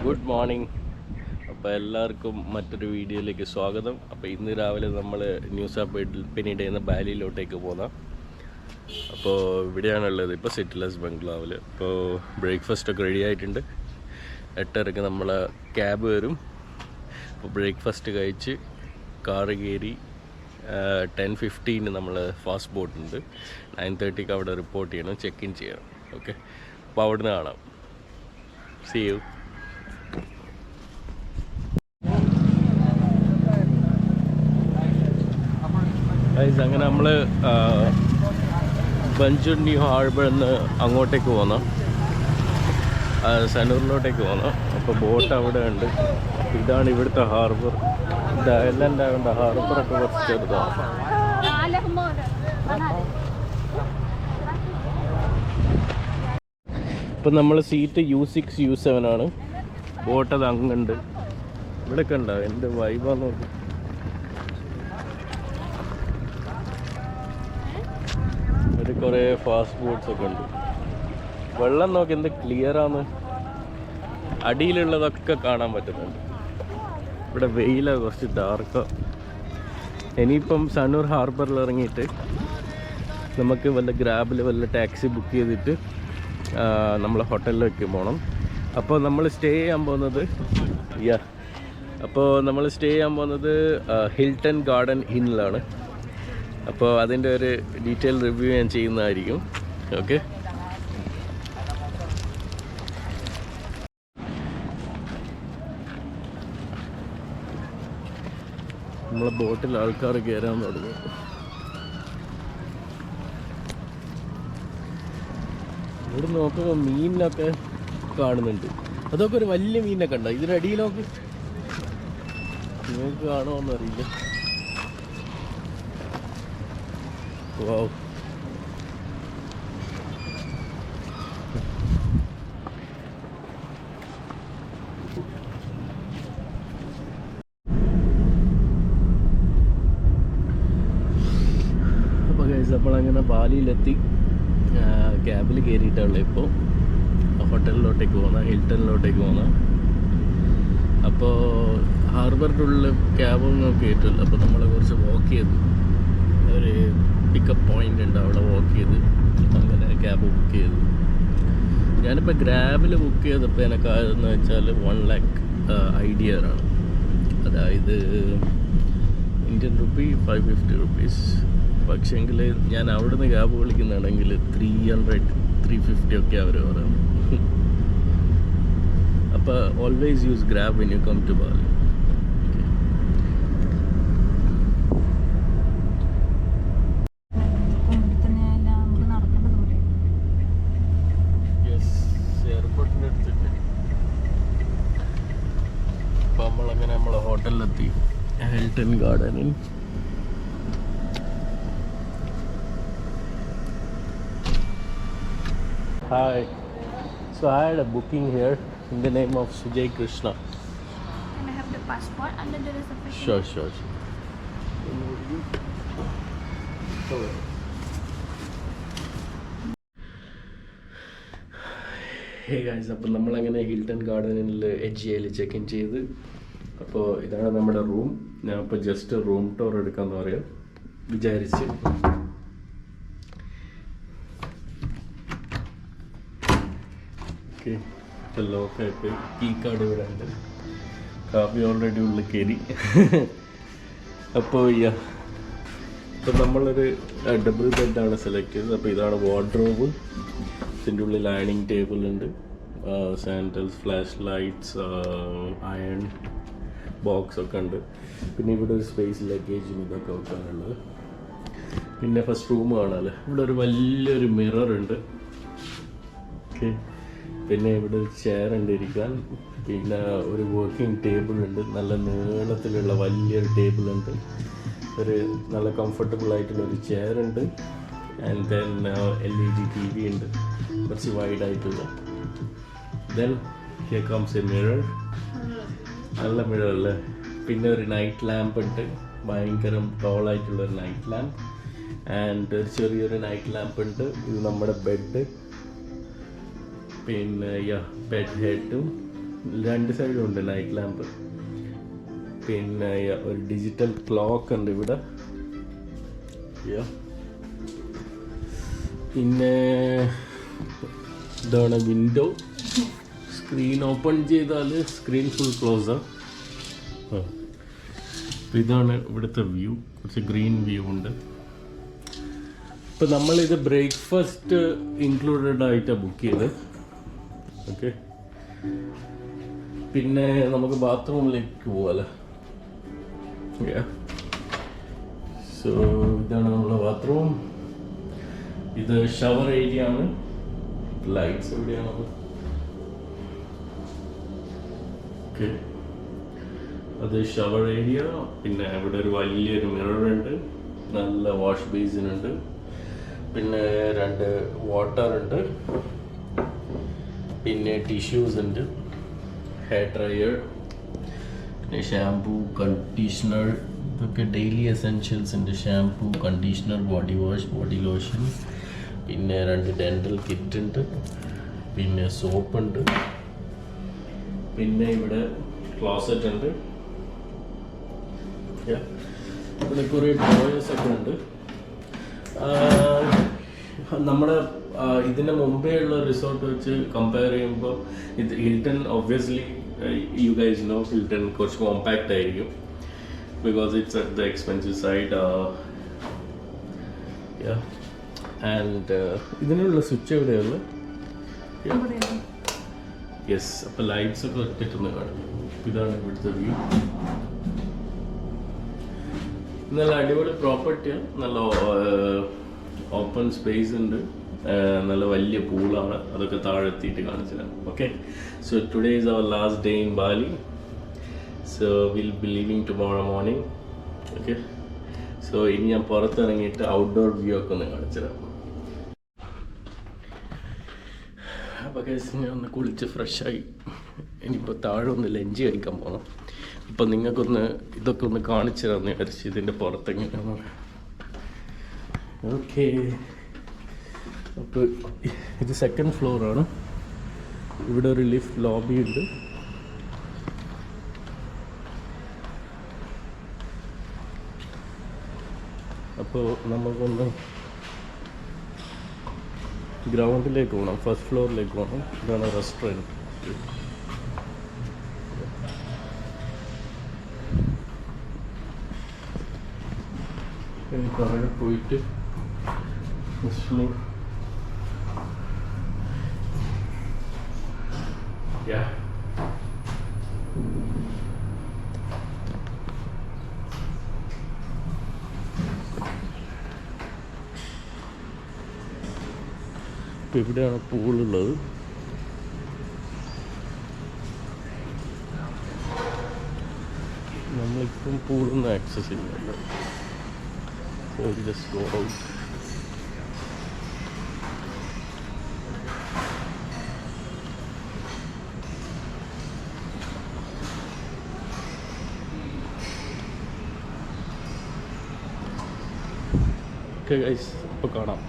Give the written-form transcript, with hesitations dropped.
Good morning. അപ്പോൾ എല്ലാവർക്കും മറ്റൊരു വീഡിയോയിലേക്ക് സ്വാഗതം. അപ്പോൾ ഇന്ന് രാവിലെ നമ്മൾ ന്യൂസ പിന്നീട് നിന്ന് ബാലിയിലോട്ടേക്ക് പോകുന്ന. അപ്പോൾ ഇവിടെയാണുള്ളത് ഇപ്പോൾ സെറ്റിലേഴ്സ് ബംഗ്ലാവിൽ. അപ്പോൾ ബ്രേക്ക്ഫാസ്റ്റൊക്കെ റെഡി ആയിട്ടുണ്ട്. 8:30 നമ്മളെ ക്യാബ് വരും. അപ്പോൾ ബ്രേക്ക്ഫാസ്റ്റ് കഴിച്ച് കാറ് കയറി 10:15 നമ്മൾ ഫാസ്റ്റ് ബോട്ട് ഉണ്ട്. 9:30 അവിടെ റിപ്പോർട്ട് ചെയ്യണം, ചെക്ക് ഇൻ ചെയ്യണം. ഓക്കെ, അപ്പോൾ അവിടുന്ന് കാണാം. See you. അങ്ങനെ നമ്മൾ ബഞ്ചൂർ ന്യൂ ഹാർബറിൽ നിന്ന് അങ്ങോട്ടേക്ക് പോകണം, സനൂറിലോട്ടേക്ക് പോകണം. അപ്പോൾ ബോട്ട് അവിടെ ഉണ്ട്. ഇതാണ് ഇവിടുത്തെ ഹാർബർ. ഇത് ഐലൻഡ് ആയതുകൊണ്ട് ഹാർബറൊക്കെ കുറച്ച് ചെറുതാണ്. ഇപ്പം നമ്മൾ സീറ്റ് U6 U7 ആണ്. ബോട്ട് അത് അങ്ങുണ്ട്. ഇവിടെയൊക്കെ ഉണ്ടാവും. എൻ്റെ വൈബാന്ന് നോക്കി. ഒരു കുറേ ഫാസ്റ്റ് ഫുഡ്സ് ഒക്കെ ഉണ്ട്. വെള്ളം നോക്കി എന്ത് ക്ലിയറാന്ന്. അടിയിലുള്ളതൊക്കെ കാണാൻ പറ്റുന്നുണ്ട്. ഇവിടെ വെയിലാണ് കുറച്ച് ഡാർക്ക്. ഇനിയിപ്പം സനൂർ ഹാർബറിൽ ഇറങ്ങിയിട്ട് നമുക്ക് വല്ല ഗ്രാബിൽ വല്ല ടാക്സി ബുക്ക് ചെയ്തിട്ട് നമ്മളെ ഹോട്ടലിലേക്ക് പോകണം. അപ്പോൾ നമ്മൾ സ്റ്റേ ചെയ്യാൻ പോകുന്നത് ഹിൽട്ടൺ ഗാർഡൻ ഇന്നിലാണ്. അപ്പോൾ അതിൻ്റെ ഒരു ഡീറ്റെയിൽ റിവ്യൂ ഞാൻ ചെയ്യുന്നതായിരിക്കും. ഓക്കെ, നമ്മളെ ബോട്ടിൽ ആൾക്കാർ കയറാൻ തുടങ്ങി. ഇവിടെ നോക്കുമ്പോൾ മീനിനൊക്കെ കാണുന്നുണ്ട്. അതൊക്കെ ഒരു വലിയ മീനൊക്കെ ഉണ്ടോ ഇതിനടിയിലൊക്കെ? നിങ്ങൾക്ക് കാണുമോയെന്നറിയില്ല. വാവ്, അപ്പോൾ ഗൈസ് നമ്മളങ്ങനെ ബാലിയിലെത്തി. ക്യാബിൽ കയറിയിട്ടുള്ള ഇപ്പോൾ ഹോട്ടലിലോട്ടേക്ക് പോകുന്ന, ഹിൽട്ടണിലോട്ടേക്ക് പോകുന്ന. അപ്പോൾ ഹാർബറിൻ്റെ ഉള്ളിൽ ക്യാബൊന്നും കയറ്റില്ല. അപ്പോൾ നമ്മൾ കുറച്ച് വാക്ക് ചെയ്തു. ഒരു പിക്കപ്പ് പോയിൻ്റ് ഉണ്ട്, അവിടെ വാക്ക് ചെയ്ത് അങ്ങനെ ക്യാബ് ബുക്ക് ചെയ്തു. ഞാനിപ്പോൾ ഗ്രാബിൽ ബുക്ക് ചെയ്തപ്പോൾ എനിക്കായെന്ന് വെച്ചാൽ 1 lakh IDR ആണ്. അതായത് ഇന്ത്യൻ റുപ്പി 550 rupees. പക്ഷേങ്കിൽ ഞാൻ അവിടെ നിന്ന് ക്യാബ് വിളിക്കുന്നുണ്ടെങ്കിൽ 300-350 ഒക്കെ അവർ പറയുന്നത്. അപ്പോൾ always use Grab when you come to Bali. എയർപോർട്ടിൻ്റെ അടുത്തിട്ട് അപ്പോൾ നമ്മളങ്ങനെ നമ്മളെ ഹോട്ടലിലെത്തി, ഹിൽട്ടൺ ഗാർഡനിൽ. Hi. So I had a booking here in the name of Sujay Krishna. Can I have the passport and the reservation? Sure. Hey guys, അപ്പോൾ നമ്മളങ്ങനെ Hilton ഗാർഡനിൽ HGL ചെക്ക് ഇൻ ചെയ്ത്. അപ്പോൾ ഇതാണ് നമ്മുടെ റൂം. ഞാൻ ഇപ്പോൾ ജസ്റ്റ് റൂം ടൂർ എടുക്കാമെന്ന് പറയാം വിചാരിച്ച്. ഓക്കെ, ഇപ്പോൾ ലോക്കായിട്ട് കീ കാർഡ് ഇവിടെ ഉണ്ട്. കാപ്പി ഓൾറെഡി ഉള്ളിൽ കയറി. അപ്പോൾ ഇപ്പം നമ്മളൊരു ഡബിൾ ബെഡാണ് സെലക്ട് ചെയ്തത്. അപ്പോൾ ഇതാണ് വാർഡ്രോബ്. ഇതിൻ്റെ ഉള്ളിൽ അയണിങ് ടേബിൾ ഉണ്ട്, sandals, flash lights, iron box ഒക്കെ ഉണ്ട്. പിന്നെ ഇവിടെ ഒരു സ്പേസ് ലഗേജും ഇതൊക്കെ വെക്കാനുള്ളത്. പിന്നെ ഫസ്റ്റ് റൂം കാണാമല്ലോ, ഇവിടെ ഒരു വലിയൊരു മിറർ ഉണ്ട്. ഓക്കെ, പിന്നെ ഇവിടെ ഒരു ചെയർ ഉണ്ട് ഇരിക്കാൻ. പിന്നെ ഒരു വർക്കിംഗ് ടേബിൾ ഉണ്ട്, നല്ല നീളത്തിലുള്ള വലിയൊരു ടേബിൾ ഉണ്ട്. ഒരു നല്ല കംഫർട്ടബിൾ ആയിട്ടുള്ള ഒരു ചെയർ ഉണ്ട്. ആൻഡ് ദെൻ LED TV ഉണ്ട്, കുറച്ച് വൈഡായിട്ടുള്ള. Then here comes a mirror, നല്ല മിറർ അല്ലേ. പിന്നെ ഒരു നൈറ്റ് ലാമ്പ് ഉണ്ട്, ഭയങ്കര ടോളായിട്ടുള്ളൊരു നൈറ്റ് ലാമ്പ്. ആൻഡ് ഒരു ചെറിയൊരു നൈറ്റ് ലാമ്പ് ഉണ്ട്. ഇത് നമ്മുടെ ബെഡ്. പിന്നെ ബെഡ് ഹെഡും രണ്ട് സൈഡും ഉണ്ട് നൈറ്റ് ലാമ്പ്. പിന്നെ ഒരു ഡിജിറ്റൽ ക്ലോക്ക് ഉണ്ട് ഇവിടെ. പിന്നെ ഇതാണ് വിൻഡോ. സ്ക്രീൻ ഓപ്പൺ ചെയ്താൽ സ്ക്രീൻ ഫുൾ ക്ലോസ്. ഇതാണ് ഇവിടുത്തെ വ്യൂ. കുറച്ച് ഗ്രീൻ വ്യൂ ഉണ്ട്. ഇപ്പം നമ്മളിത് ബ്രേക്ക്ഫാസ്റ്റ് ഇൻക്ലൂഡഡ് ആയിട്ടാണ് ബുക്ക് ചെയ്ത്. ഓക്കെ, പിന്നെ നമുക്ക് ബാത്റൂമിലേക്ക് പോവാല്ലേ. സോ ഇതാണ് നമ്മുടെ ബാത്റൂം. ഇത് ഷവർ ഏരിയ ആണ്. ലൈറ്റ്സ് എവിടെയാണ്? ഓക്കെ, അത് ഷവർ ഏരിയ. പിന്നെ ഇവിടെ ഒരു വലിയൊരു മിറർ ഉണ്ട്, നല്ല വാഷ് ബേസിൻ ഉണ്ട്, പിന്നെ 2 വാട്ടർ ഉണ്ട്, പിന്നെ ടിഷ്യൂസ് ഉണ്ട്, ഹെയർ ഡ്രയർ, പിന്നെ ഷാംപൂ, കണ്ടീഷണർ, ഇതൊക്കെ ഡെയിലി എസെൻഷ്യൽസ് ഉണ്ട്. Shampoo, conditioner, body wash, body lotion, പിന്നെ 2 ഡെൻ്റൽ കിറ്റ് ഉണ്ട്, പിന്നെ സോപ്പ് ഉണ്ട്, പിന്നെ ഇവിടെ ക്ലോസറ്റ് ഉണ്ട്. ഇവിടെ കുറേ ഡ്രോയേഴ്സ് ഒക്കെ ഉണ്ട്. നമ്മുടെ ഇതിന് മുമ്പേ ഉള്ള റിസോർട്ട് വെച്ച് കമ്പയർ ചെയ്യുമ്പോൾ ഇത് Hilton obviously you guys know Hilton കുറച്ച് കോമ്പാക്റ്റ് ആയിരിക്കും. Because it's at the expensive side. And ഇതിനുള്ള സ്വിച്ച് എവിടെയാണ്? യെസ്, അപ്പോൾ ലൈറ്റ്സ് ഒക്കെ കിട്ടുന്ന കാണും. ഇതാണ് ഇവിടുത്തെ വ്യൂ. നല്ല അടിപൊളി പ്രോപ്പർട്ടിയാണ്. നല്ല ഓപ്പൺ സ്പേസ് ഉണ്ട്, നല്ല വലിയ പൂളാണ്. അതൊക്കെ താഴെ എത്തിയിട്ട് കാണിച്ചു തരാം. Okay, so today is our last day in Bali. So will be leaving tomorrow morning. Okay, so ഇനി ഞാൻ പുറത്തിറങ്ങിയിട്ട് ഔട്ട്ഡോർ വ്യൂ ഒക്കെ ഒന്ന് കാണിച്ചു തരാം. അപ്പോൾ ഞാൻ ഒന്ന് കുളിച്ച് ഫ്രഷായി ഇനിയിപ്പോൾ താഴെ ഒന്ന് ലഞ്ച് കഴിക്കാൻ പോകണം. അപ്പം നിങ്ങൾക്കൊന്ന് ഇതൊക്കെ ഒന്ന് കാണിച്ചു തരാമെന്ന് വിചാരിച്ചു, ഇതിൻ്റെ പുറത്തെങ്ങനെയാണ്. ഓക്കെ, അപ്പോൾ ഇത് 2nd ഫ്ലോറാണ്. ഇവിടെ ഒരു ലിഫ്റ്റ് ലോബി ഉണ്ട്. അപ്പോൾ നമുക്കൊന്ന് ഗ്രൗണ്ടിലേക്ക് പോകണം, 1st ഫ്ലോറിലേക്ക് പോകണം. ഇതാണ് റെസ്റ്റോറൻറ്റ്. താഴെ പോയിട്ട് 1st ഫ്ലോർ. ഇപ്പം ഇവിടെയാണ് പൂളുള്ളത്. നമ്മളിപ്പം പൂളൊന്നും ആക്സസ് ചെയ്യുന്നില്ല. So we just go out. Okay guys, ഇപ്പോൾ കാണാം.